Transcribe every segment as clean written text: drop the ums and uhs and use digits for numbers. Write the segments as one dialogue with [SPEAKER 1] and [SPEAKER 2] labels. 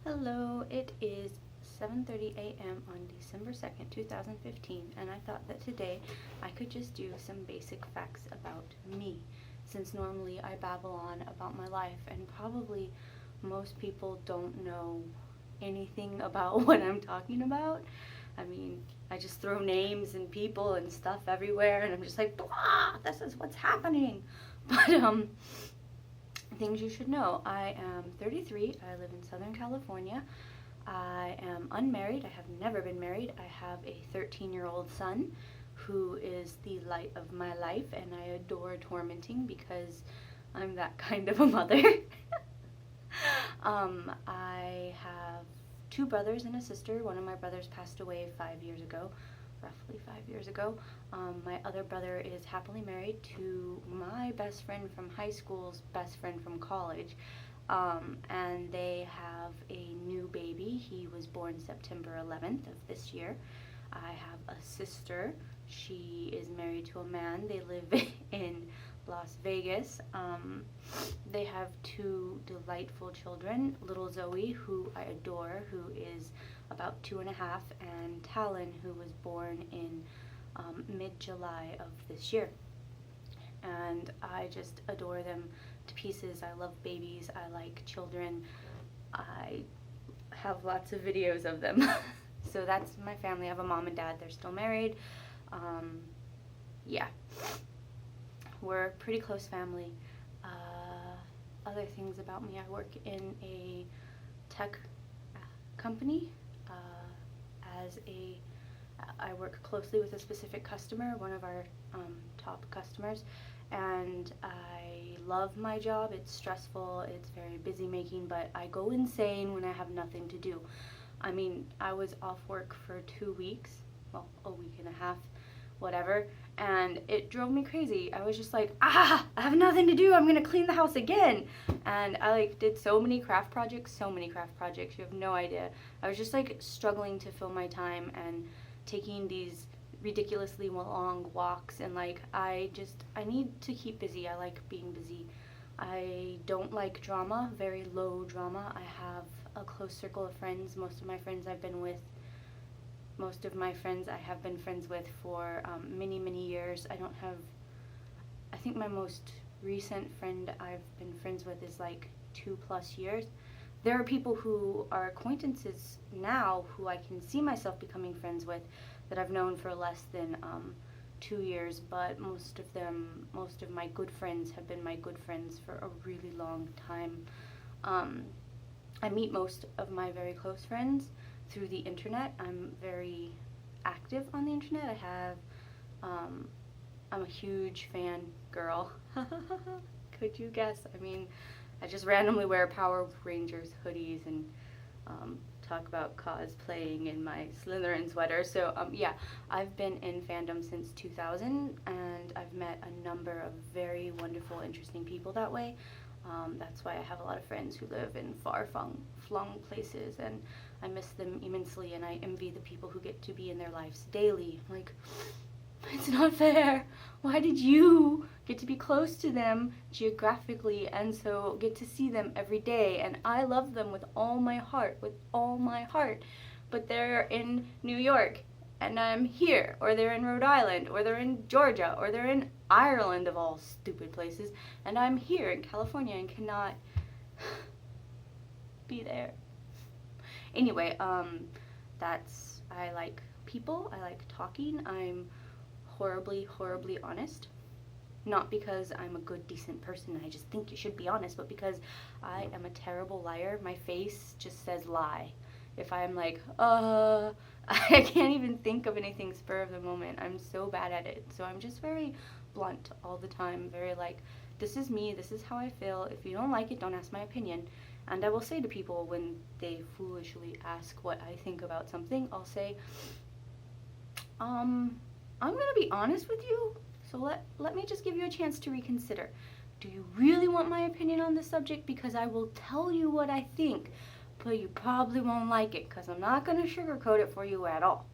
[SPEAKER 1] Hello, it is 7:30 a.m. on December 2nd, 2015, and I thought that today I could just do some basic facts about me, since normally I babble on about my life, and probably most people don't know anything about what I'm talking about. I mean, I just throw names and people and stuff everywhere, and I'm just like, blah, this is what's happening. But things you should know. I am 33. I live in Southern California. I am unmarried. I have never been married. I have a 13-year-old son who is the light of my life, and I adore tormenting because I'm that kind of a mother. I have two brothers and a sister. One of my brothers passed away 5 years ago, roughly 5 years ago. My other brother is happily married to my best friend from high school's best friend from college, and they have a new baby. He was born September 11th of this year. I have a sister. She is married to a man. They live in Las Vegas. They have two delightful children, little Zoe, who I adore, who is about 2.5, and Talon, who was born in mid-July of this year. And I just adore them to pieces. I love babies. I like children. I have lots of videos of them. So that's my family. I have a mom and dad. They're still married. Yeah. We're a pretty close family. Other things about me, I work in a tech company. I work closely with a specific customer, one of our top customers, and I love my job. It's stressful, it's very busy making, but I go insane when I have nothing to do. I mean, I was off work for 2 weeks, well, a week and a half, whatever, and it drove me crazy. I was just like, I have nothing to do, I'm gonna clean the house again. And I did so many craft projects, you have no idea. I was just struggling to fill my time and taking these ridiculously long walks, and I need to keep busy. I like being busy. I don't like drama, very low drama. I have a close circle of friends. Most of my friends I have been friends with for many years. I think my most recent friend I've been friends with is 2+ years. There are people who are acquaintances now who I can see myself becoming friends with that I've known for less than 2 years, but most of my good friends have been my good friends for a really long time. I meet most of my very close friends through the internet. I'm very active on the internet. I'm a huge fan girl. Could you guess? I mean, I just randomly wear Power Rangers hoodies and talk about cosplaying in my Slytherin sweater. So yeah, I've been in fandom since 2000, and I've met a number of very wonderful, interesting people that way. That's why I have a lot of friends who live in far-flung places, and I miss them immensely, and I envy the people who get to be in their lives daily. It's not fair. Why did you get to be close to them geographically and so get to see them every day? And I love them with all my heart, but they're in New York and I'm here, or they're in Rhode Island, or they're in Georgia, or they're in Ireland, of all stupid places, and I'm here in California and cannot be there. Anyway, I like people, I like talking, I'm horribly honest. Not because I'm a good, decent person, I just think you should be honest, but because I am a terrible liar. My face just says lie. If I'm I can't even think of anything spur of the moment. I'm so bad at it. So I'm just very blunt all the time, very this is me, this is how I feel. If you don't like it, don't ask my opinion. And I will say to people when they foolishly ask what I think about something, I'll say, I'm going to be honest with you, so let me just give you a chance to reconsider. Do you really want my opinion on this subject? Because I will tell you what I think, but you probably won't like it, because I'm not going to sugarcoat it for you at all.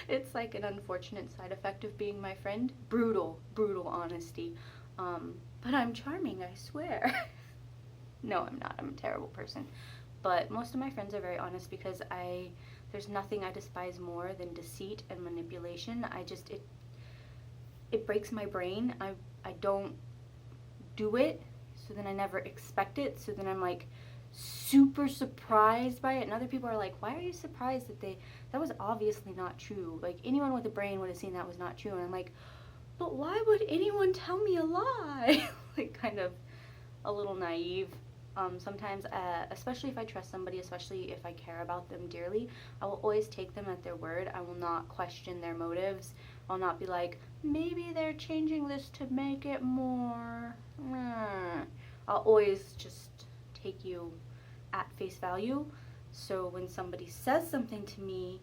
[SPEAKER 1] It's an unfortunate side effect of being my friend. Brutal honesty. But I'm charming, I swear. No, I'm not. I'm a terrible person. But most of my friends are very honest because there's nothing I despise more than deceit and manipulation. It breaks my brain. I don't do it, so then I never expect it. So then I'm like super surprised by it, and other people are like, "Why are you surprised that was obviously not true? Like anyone with a brain would have seen that was not true." And I'm like, "But why would anyone tell me a lie?" Like kind of a little naive. Sometimes, especially if I trust somebody, especially if I care about them dearly, I will always take them at their word. I will not question their motives. I'll not be like, maybe they're changing this to make it more. I'll always just take you at face value. So when somebody says something to me,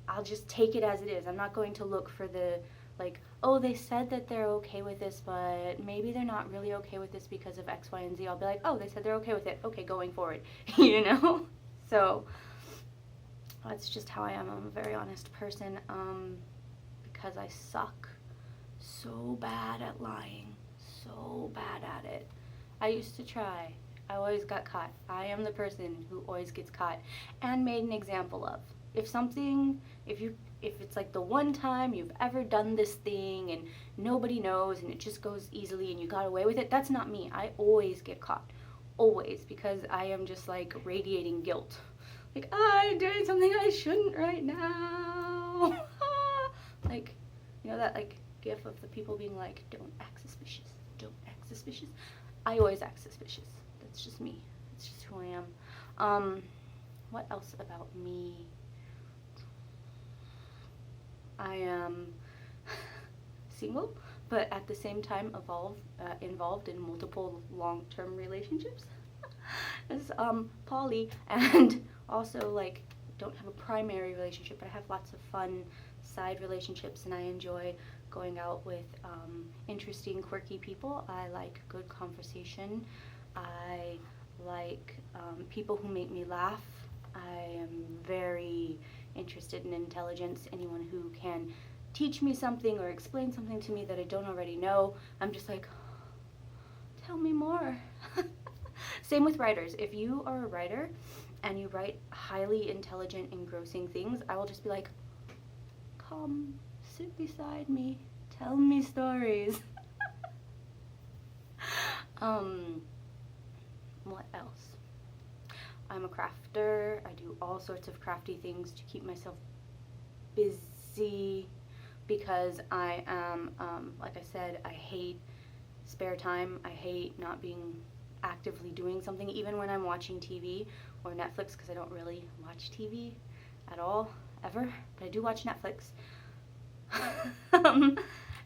[SPEAKER 1] I'll just take it as it is. I'm not going to look for the, like, oh, they said that they're okay with this, but maybe they're not really okay with this because of X, Y, and Z. I'll be like, oh, they said they're okay with it. Okay, going forward, you know? So that's just how I am. I'm a very honest person because I suck so bad at lying, so bad at it. I used to try. I always got caught. I am the person who always gets caught and made an example of. If it's like the one time you've ever done this thing and nobody knows and it just goes easily and you got away with it, that's not me. I always get caught. Always, because I am just like radiating guilt. Like, I'm doing something I shouldn't right now. Like, you know that like gif of the people being like, don't act suspicious, don't act suspicious. I always act suspicious. That's just me. That's just who I am. What else about me? I am single, but at the same time involved in multiple long-term relationships as poly, and also like don't have a primary relationship, but I have lots of fun side relationships, and I enjoy going out with interesting, quirky people. I like good conversation. I like people who make me laugh. I am very interested in intelligence. Anyone who can teach me something or explain something to me that I don't already know, I'm just like, tell me more. Same with writers. If you are a writer and you write highly intelligent, engrossing things, I will just be like, come, sit beside me, tell me stories. What else? I'm a crafter. I do all sorts of crafty things to keep myself busy because I am, like I said, I hate spare time. I hate not being actively doing something, even when I'm watching TV or Netflix, because I don't really watch TV at all, ever, but I do watch Netflix.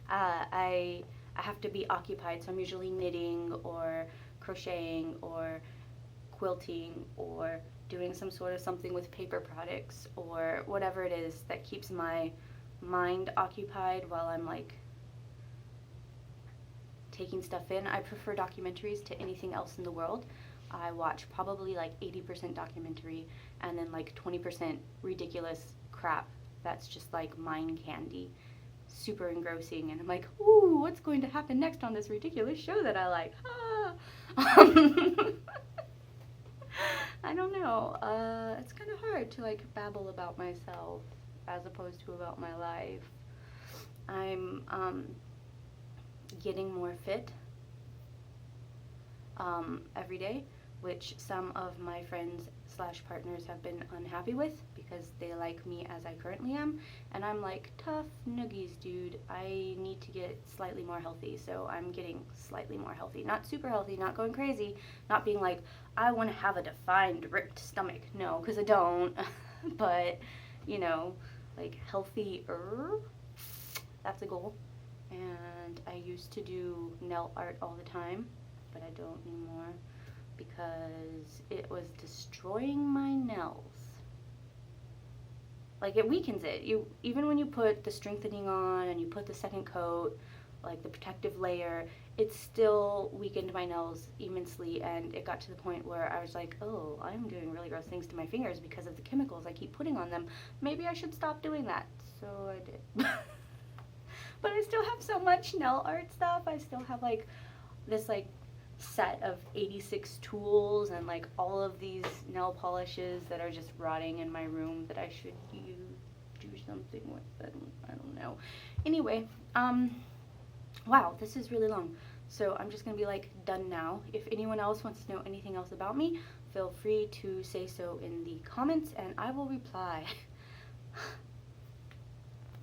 [SPEAKER 1] I have to be occupied, so I'm usually knitting or crocheting or quilting or doing some sort of something with paper products or whatever it is that keeps my mind occupied while I'm like taking stuff in. I prefer documentaries to anything else in the world. I watch probably like 80% documentary and then like 20% ridiculous crap that's just like mind candy, super engrossing, and I'm like, ooh, what's going to happen next on this ridiculous show that I like? I don't know. It's kind of hard to like babble about myself as opposed to about my life. I'm getting more fit every day, which some of my friends slash partners have been unhappy with because they like me as I currently am, and I'm like, tough noogies, dude. I need to get slightly more healthy, so I'm getting slightly more healthy. Not super healthy, not going crazy, not being like, I want to have a defined, ripped stomach. No, because I don't. But, you know, like healthier, that's a goal. And I used to do nail art all the time, but I don't anymore because it was destroying my nails. Like, it weakens it. Even when you put the strengthening on and you put the second coat, like the protective layer, it still weakened my nails immensely, and it got to the point where I was like, oh, I'm doing really gross things to my fingers because of the chemicals I keep putting on them. Maybe I should stop doing that. So I did. But I still have so much nail art stuff. I still have like this like set of 86 tools and like all of these nail polishes that are just rotting in my room that I should do something with. I don't know. Anyway, wow, this is really long. So I'm just gonna be like done now. If anyone else wants to know anything else about me, feel free to say so in the comments and I will reply.